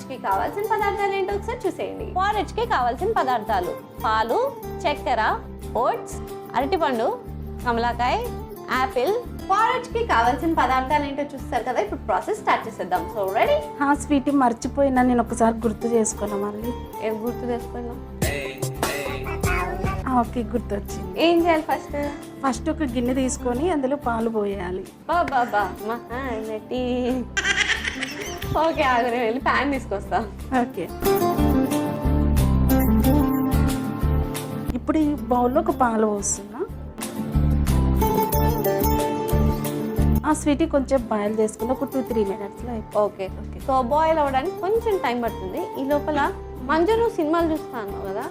కి కావాల్సిన పదార్థాలు ఏంటో ఒకసారి చూసేయండి. పారెజ్ కి కావాల్సిన పదార్థాలు పాలు, చక్కెర, ఓట్స్, అరటిపండు, కమలాకాయ, యాపిల్. పారెజ్ కి కావాల్సిన పదార్థాలు ఏంటో చూస్తారు కదా, ఇప్పుడు ప్రాసెస్ స్టార్ట్ చేసేద్దాం. So ready? స్వీటీ మర్చిపోయినా, నేను ఒకసారి గుర్తు చేసుకున్నా. మళ్ళీ ఏం గుర్తు చేసుకున్నాం? ఓకే, గుర్తొచ్చింది. ఏం చేయాలి? ఫస్ట్ ఒక గిన్నె తీసుకొని అందులో పాలు పోయాలి. బాబా మహానటి. ఓకే, ఆగనే వెళ్ళి ప్యాన్ తీసుకొస్తా. ఓకే, ఇప్పుడు ఈ బౌల్లో ఒక పాలు పోస్తున్నా. స్వీటీ కొంచెం బాయిల్ చేసుకుని ఒక 2-3 minutes ఓకే. సో బాయిల్ అవ్వడానికి కొంచెం టైం పడుతుంది. ఈ లోపల మంజు, నువ్వు సినిమాలు చూస్తాను కదా,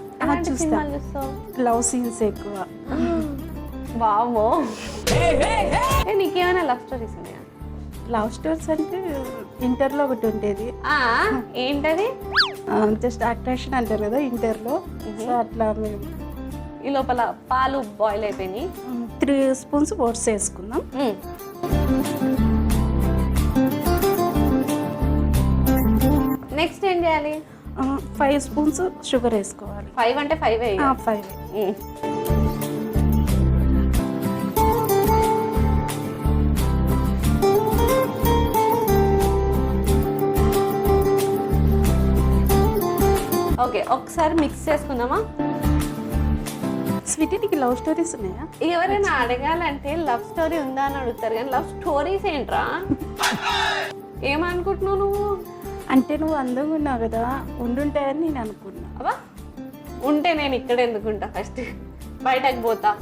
సినిమాలు చూస్తావు? లవ్ సీన్స్ ఎక్కువ. వామో, నీకేమైనా లవ్ స్టోరీస్ ఉన్నాయా? లవ్ స్టోరీస్ అంటే ఇంటర్లో ఒకటి ఉండేది. ఏంటది? జస్ట్ అట్రాక్షన్ అంటారు కదా ఇంటర్లో. సో అట్లా మేము ఈ లోపల పాలు బాయిల్ అయిపోయినాయి. 3 spoons ఓట్స్ వేసుకుందాం. నెక్స్ట్ ఏం చేయాలి? 5 spoons షుగర్ వేసుకోవాలి. 5 అంటే 5. 5. ఓకే, ఒకసారి మిక్స్ చేసుకుందామా? స్వీటీ, నీకు లవ్ స్టోరీస్ ఉన్నాయా? ఎవరైనా అడగాలంటే లవ్ స్టోరీ ఉందా అని అడుగుతారు, కానీ లవ్ స్టోరీస్ ఏంట్రా? ఏమనుకుంటున్నావు నువ్వు? అంటే నువ్వు అందంగా ఉన్నావు కదా, ఉండుంటాయని నేను అనుకున్నా. అబ్బా, ఉంటే నేను ఇక్కడ ఎందుకుంటా? ఫస్ట్ బయటకు పోతా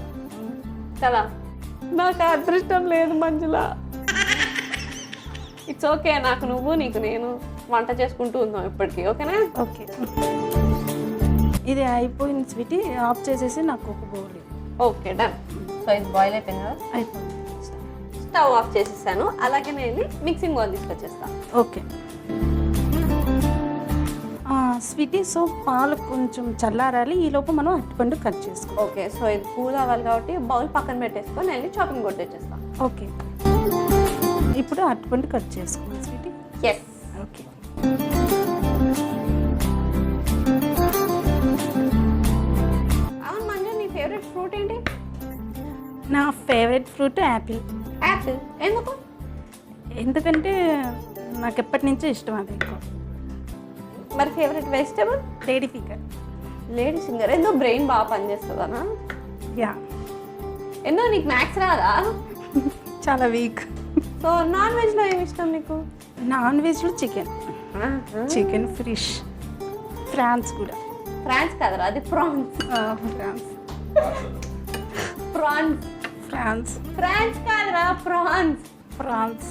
కదా. నాకు అదృష్టం లేదు మంజులా. ఇట్స్ ఓకే, నాకు నువ్వు, నీకు నేను వంట చేసుకుంటూ ఉందాం ఇప్పటికీ. ఓకేనా? ఓకే, ఇది అయిపోయింది స్వీటీ. ఆఫ్ చేసేసి నాకు ఒక బౌల్. Okay, done. సో ఇది బాయిల్ అయిపోయింది కదా, అయిపోయింది. స్టవ్ ఆఫ్ చేసేసాను. అలాగే నేను మిక్సింగ్ బౌల్ తీసుకొచ్చేస్తాను. ఓకే స్వీటీ, సో పాలు కొంచెం చల్లారాలి. ఈలోపు మనం అరటిపండు కట్ చేసుకో. ఓకే, సో ఇది కూల్ అవ్వాలి కాబట్టి బౌల్ పక్కన పెట్టేసుకొని వెళ్ళి చాపింగ్ బోర్డు తెచ్చేస్తాను. ఓకే, ఇప్పుడు అరటిపండు కట్ చేసుకున్నాం స్వీటీ. ఎస్. ఓకే, అవును మంజు, నీ ఫేవరెట్ ఫ్రూట్ ఏంటి? నా ఫేవరెట్ ఫ్రూట్ యాపిల్. యాపిల్ ఎందుకు? ఎందుకంటే నాకు ఎప్పటి నుంచో ఇష్టం అది ఎక్కువ. మరి favourite vegetable? Lady finger. Lady finger ఎందుకు? బ్రెయిన్ బాగా పనిచేస్తుందనా? యా. ఎందుకు, నీకు మ్యాథ్స్ రాదా? చాలా వీక్. సో నాన్ వెజ్లో ఏమి ఇష్టం నీకు? నాన్ వెజ్లో చికెన్, ఫిష్, ఫ్రాన్స్ కూడా. ఫ్రాన్స్ కాదురా, అది ప్రాన్స్. ఫ్రాన్స్ కాదురా, ప్రాన్స్.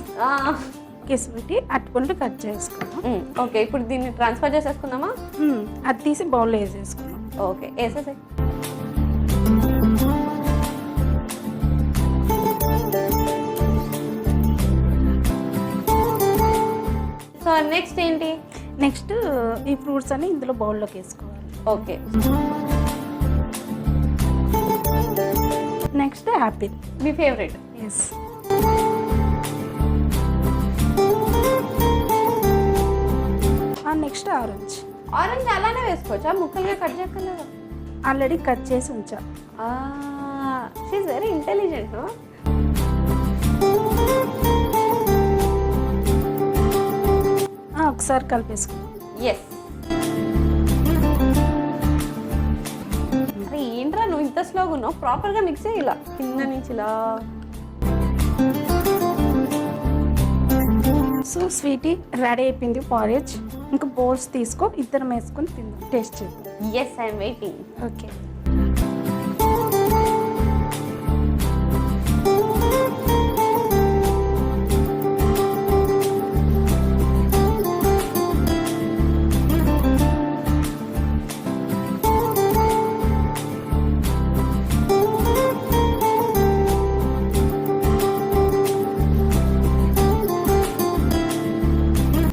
ఓకే స్వీటీ, అరటిపండు కట్ చేసుకున్నాం. ఓకే, ఇప్పుడు దీన్ని ట్రాన్స్ఫర్ చేసేసుకుందామా? అది తీసి బౌల్లో వేసేసుకున్నాం. ఓకే, వేసేసే. సో నెక్స్ట్ ఏంటి? నెక్స్ట్ ఈ ఫ్రూట్స్ అన్ని ఇందులో బౌల్లోకి వేసుకోవాలి. ఓకే, నెక్స్ట్ యాపిల్, మీ favourite. Yes. Next orange. Orange అలానే వేసుకోవచ్చా? ముక్కలుగా కట్ చేయక్కర్లేదా? ఆల్రెడీ కట్ చేసి ఉంచా. She is very intelligent. ఒకసారి కలిపేసుకున్నాం. ఎస్. అరే ఏంట్రా నువ్వు ఇంత స్లోగా ఉన్నావు? ప్రాపర్గా మిక్స్ చేయి, ఇలా కింద నుంచి ఇలా. సో స్వీటీ, రెడీ అయిపోయింది పారేజ్. ఇంకా బౌల్స్ తీసుకో, ఇద్దరం వేసుకొని తిందాం, టేస్ట్ చేద్దాం. Yes, I'm waiting. ఓకే,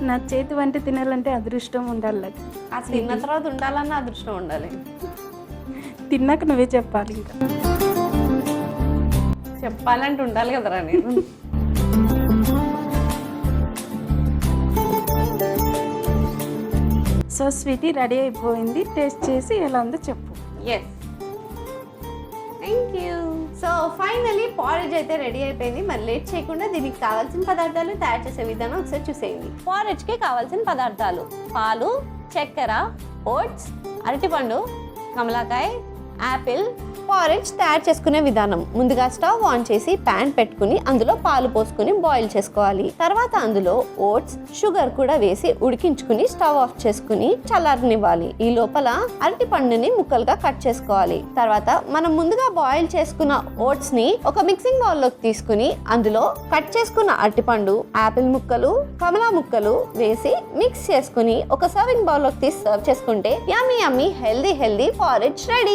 నా చేతి వంట తినాలంటే అదృష్టం ఉండాలి. ఆ తిన్న తర్వాత ఉండాలన్న అదృష్టం ఉండాలి. తిన్నాక నువ్వే చెప్పాలి. ఇంకా చెప్పాలంటే ఉండాలి కదరా నేను. సో స్వీటీ రెడీ అయిపోయింది. టేస్ట్ చేసి ఎలా ఉందో చెప్పు. Yes, thank you. So finally porridge అయితే రెడీ అయిపోయింది. మరి లేట్ చేయకుండా దీనికి కావాల్సిన పదార్థాలు తయారు చేసే విధానం ఒకసారి చూసేయండి. పారేజ్కి కావాల్సిన పదార్థాలు: పాలు, చక్కెర, ఓట్స్, అరటిపండు, కమలాకాయ, యాపిల్. పారేజ్ తయారు చేసుకునే విధానం: ముందుగా స్టవ్ ఆన్ చేసి ప్యాన్ పెట్టుకుని అందులో పాలు పోసుకుని బాయిల్ చేసుకోవాలి. తర్వాత అందులో ఓట్స్, షుగర్ కూడా వేసి ఉడికించుకుని స్టవ్ ఆఫ్ చేసుకుని చల్లారనివ్వాలి. ఈ లోపల అరటి పండుని ముక్కలుగా కట్ చేసుకోవాలి. తర్వాత మనం ముందుగా బాయిల్ చేసుకున్న ఓట్స్ ని ఒక మిక్సింగ్ బౌల్ లోకి తీసుకుని అందులో కట్ చేసుకున్న అరటిపండు, యాపిల్ ముక్కలు, కమలా ముక్కలు వేసి మిక్స్ చేసుకుని ఒక సర్వింగ్ బౌల్ లోకి తీసి సర్వ్ చేసుకుంటే యమ్మీ యమ్మీ హెల్దీ పారేజ్ రెడీ.